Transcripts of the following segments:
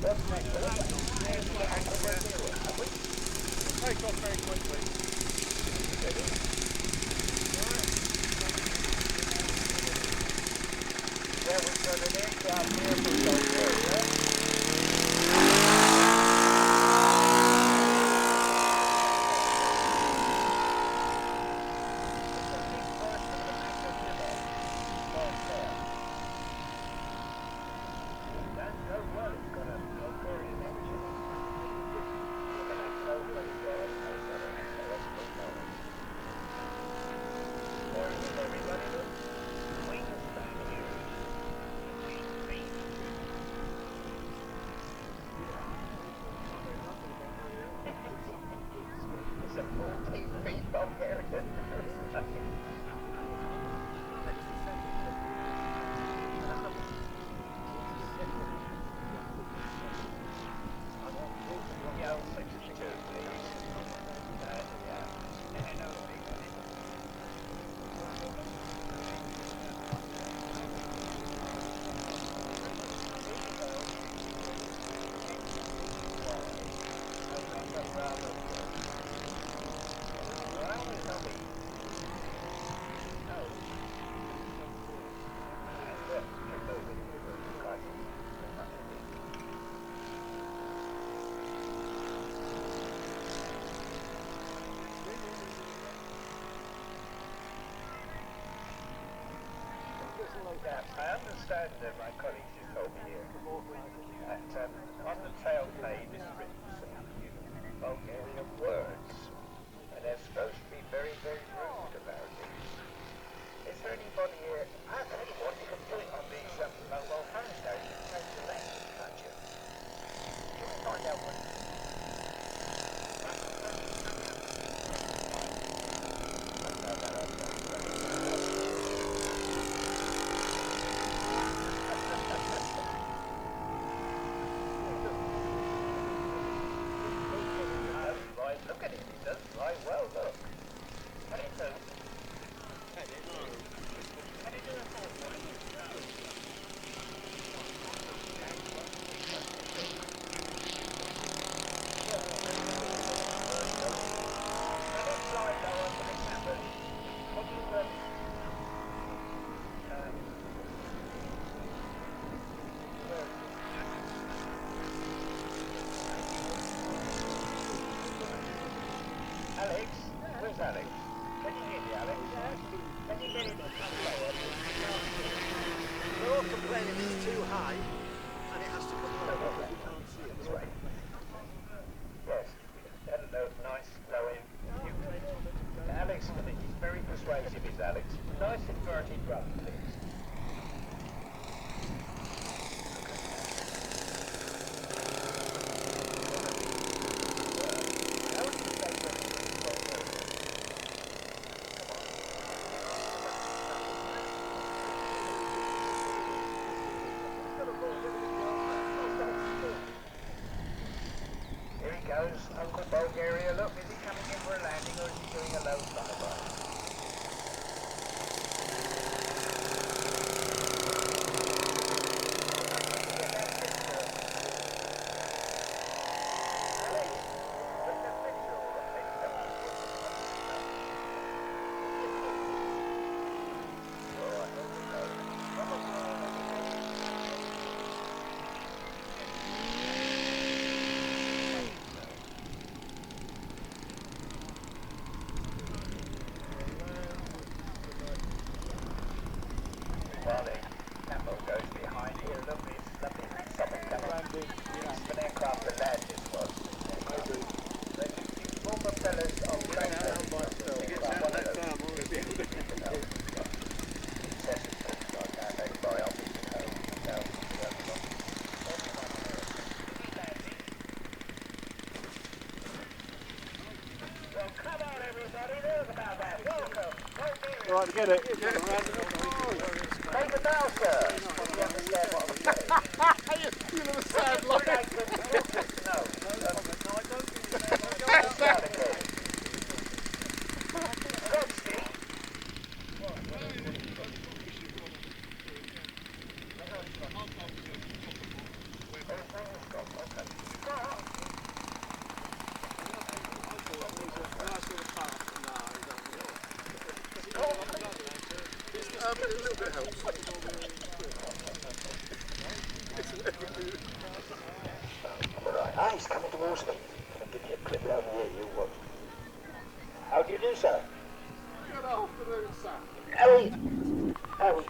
Take off very quickly. Yeah, we've got an aircraft here from Bulgaria. I understand that my colleagues just told me here that on the tail plane is written some Bulgarian words, and they're supposed to be very, very rude about it. Is there anybody here? I tell you what, you can do it on these mobile phones now. You can change the language, can't you? You can find out what. Look at it, it does fly well, look. Can it do? Can it do a full flight? Can it fly lower than the cabin? What do you Alex? Where's Alex? Can you hear me, Alex? Can you get it lower? They're all complaining it's too high and it has to come lower because you can't see it. This way. Yes. That'll look nice, flowing. Alex, he's very persuasive, is Alex. Nice inverted run, please. Here he goes, Uncle Bulgaria. Look, is he coming in for a landing or is he doing a low flyby? While the camel goes behind here, look, this lovely something coming. It's an aircraft that landed was. The former fellas of Well, come on everybody, there's about that. Welcome. Right, get it. Take the bow, sir. You understand what I'm saying? You never sound like it. No. Start again. little bit helps. Right. Ah, he's coming towards me. Can I give you a clip down here, you what? How do you do, sir? Good afternoon, sir. Harry! Harry!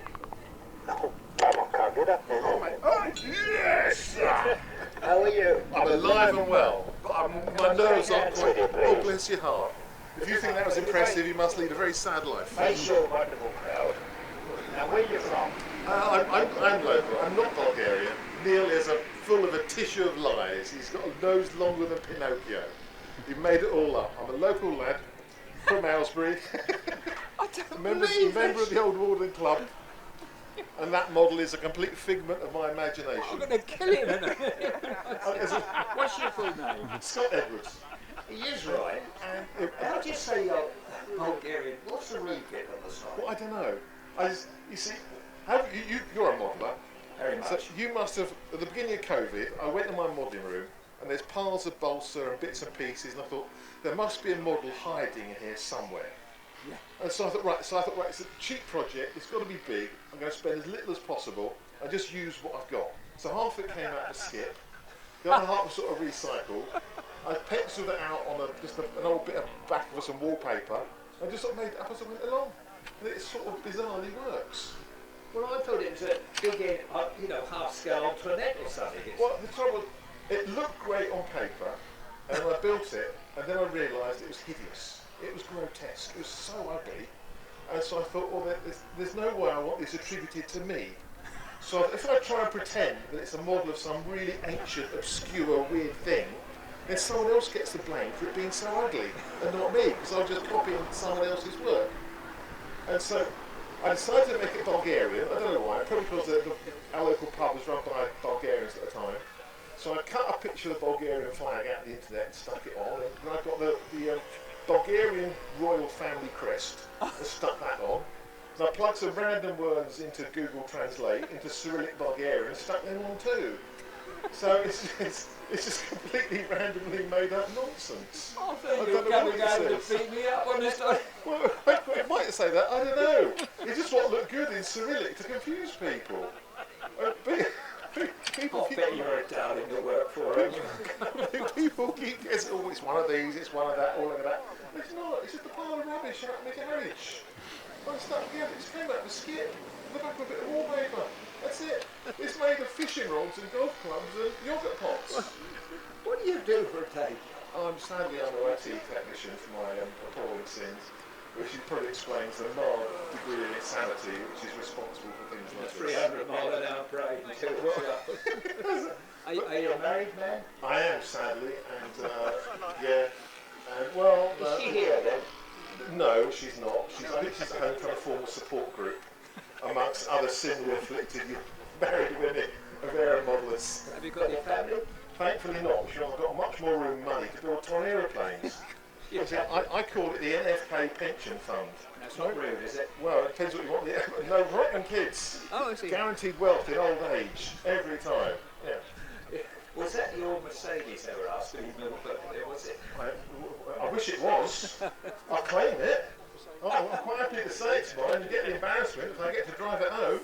Oh, God, I can't get up there. Oh, mate. Oh, yes, sir. How are you? I'm alive and well, but my nerves aren't quite. Oh, bless your heart. If you think that was impressive, you must lead a very sad life. Face your wonderful crowd. Now, where are you from? I'm local. I'm not Bulgarian. Neil is full of a tissue of lies. He's got a nose longer than Pinocchio. He made it all up. I'm a local lad from Aylesbury. member of the Old Warden Club. And that model is a complete figment of my imagination. I'm going to kill him in a minute. What's your full name? Scott Edwards. He is right. And how do you say Bulgarian? What's the root bit on the side? Well, I don't know. You see, you're a modeller. Very much. So you must have, at the beginning of COVID, I went to my modelling room and there's piles of balsa and bits and pieces, and I thought, there must be a model hiding in here somewhere. Yeah. And so I thought, right, it's a cheap project, it's got to be big, I'm going to spend as little as possible and just use what I've got. So half of it came out of skip, the other half was sort of recycled. I penciled it out on just an old bit of back of some wallpaper and just sort of made it up as I went along. And it sort of bizarrely works. Well, I thought it was a big, half scale Antoinette or something. Well, the trouble, it looked great on paper, and then I built it, and then I realised it was hideous. It was grotesque. It was so ugly. And so I thought, well, there's no way I want this attributed to me. So if I try and pretend that it's a model of some really ancient, obscure, weird thing, then someone else gets the blame for it being so ugly, and not me, because I'm just copying someone else's work. And so I decided to make it Bulgarian. I don't know why, probably because our local pub was run by Bulgarians at the time. So I cut a picture of the Bulgarian flag out of the internet and stuck it on, and then I got the Bulgarian royal family crest and stuck that on. And I plugged some random words into Google Translate into Cyrillic Bulgarian and stuck them on too. So it's just completely randomly made up nonsense. I think you're coming over to beat me up on this one. Well, it might say that, I don't know. It's just what looked good in Cyrillic to confuse people. People I bet you're a darling to work for, aren't you? People keep guessing, oh, it's one of these, it's one of that, all of that. It's not, it's just a pile of rubbish out in the garage. I stuck together, it just came out of a skip, the back of a bit of wallpaper. That's it. It's made of fishing rods and golf clubs and yoghurt pots. What do you do for a day? Sadly, I'm an IT technician for my appalling sins, which probably explains the mild degree of insanity which is responsible for things like this. 300 mile an hour parade until it's Are you a married man? I am, sadly, and yeah. And well, Is she here then? No, she's not. I think she's at home trying to form a support group amongst other similarly afflicted married women of aero modellers. Have you got your family? Thankfully not. She's got much more room and money to build toy aeroplanes. I call it the NFK pension fund. That's not rude, is it? Well, it depends what you want. No, rotten kids. Oh, I see. Guaranteed wealth in old age, every time. Yeah. Was that your Mercedes they were asking me? Was it? I wish it was. I claim it. I'm quite happy to say it's mine and get the embarrassment if I get to drive it home.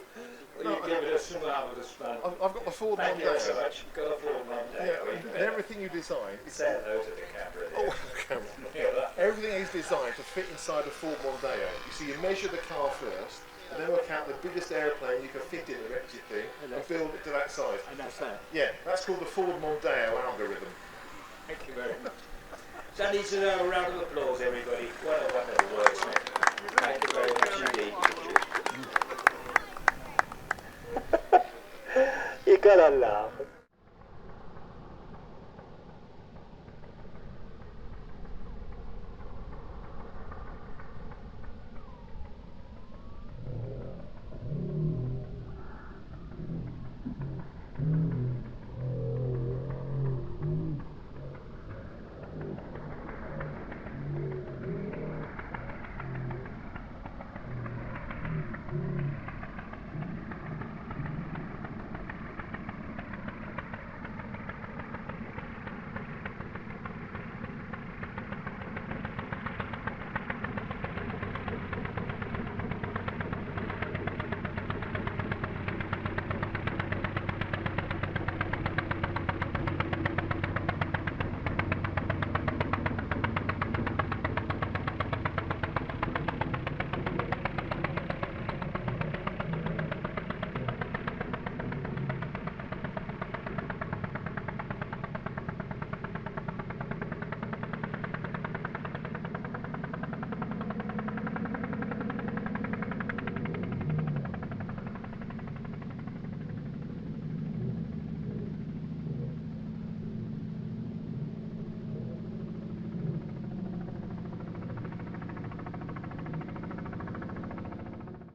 Well, you give it a marvellous fun. I've got the Ford Thank Mondeo. you so much. You've got a Ford Mondeo. Yeah, and everything you design. Say hello to the camera there. Oh, camera. Everything is designed to fit inside a Ford Mondeo. You see, you measure the car first, and then work out the biggest aeroplane you can fit in the wretched thing, and build it to that size. And that's that. Yeah, that's called the Ford Mondeo algorithm. Thank you very much. So I need to know a round of applause, everybody. What a wonderful wordsmith. Thank you very much indeed. You gotta laugh.